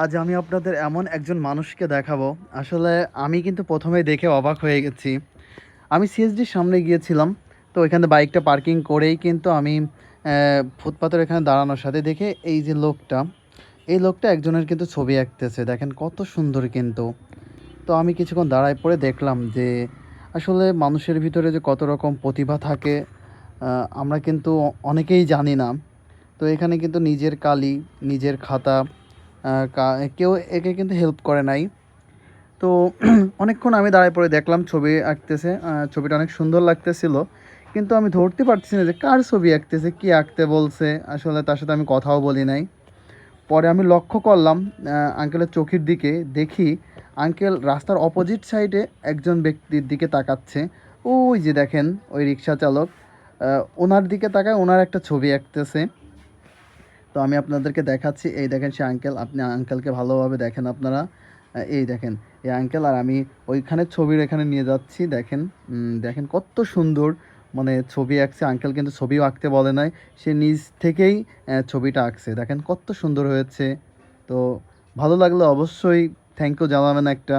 আজ আমি আপনাদের এমন একজন মানুষকে দেখাবো। আসলে আমি কিন্তু ১ম এই দেখে অবাক হয়ে গেছি। আমি সিএসডির সামনে গিয়েছিলাম। তো এখানে বাইকটা পার্কিং করেই কিন্তু আমি ফুটপাতের এখানে দাঁড়ানোর সাথে দেখে এই যে লোকটা, এই লোকটা একজনের কিন্তু ছবি আঁকতেছে। দেখেন কত সুন্দর কিন্তু। তো আমি কিছুক্ষণ দাঁড়ায় পড়ে দেখলাম যে আসলে মানুষের ভিতরে যে কত রকম প্রতিভা থাকে আমরা কিন্তু অনেকেই জানি না। তো এখানে কিন্তু নিজের কালি, নিজের খাতা আ কা কেউ একে কিন্তু হেল্প করে নাই। তো অনেকক্ষণ আমি দাঁড়ায় পড়ে দেখলাম ছবি আঁকতেছে। ছবিটা অনেক সুন্দর লাগতেছিল। কিন্তু আমি ধরতে পারতেছি না যে কার ছবি আঁকতেছে, কি আঁকতে বলছে। আসলে তার সাথে আমি কথাও বলি নাই। পরে আমি লক্ষ্য করলাম আঙ্কেলের চোখের দিকে, দেখি আঙ্কেল রাস্তার অপোজিট সাইডে একজন ব্যক্তির দিকে তাকাচ্ছে। ওই যে দেখেন ওই রিক্সা চালক ওনার দিকে তাকায়, ওনার একটা ছবি আঁকতেছে। তো আমি আপনাদেরকে দেখাচ্ছি। এই দেখেন সে আঙ্কেল। আপনি আঙ্কেলকে ভালোভাবে দেখেন আপনারা। এই দেখেন এই আঙ্কেল, আর আমি ওইখানে ছবির এখানে নিয়ে যাচ্ছি। দেখেন দেখেন কত সুন্দর মানে ছবি আঁকছে। আঙ্কেল কিন্তু ছবিও আঁকতে বলে নাই। সে নিজ থেকেই ছবিটা আঁকছে। দেখেন কত সুন্দর হয়েছে। তো ভালো লাগলে অবশ্যই থ্যাংক ইউ জানাবেন একটা।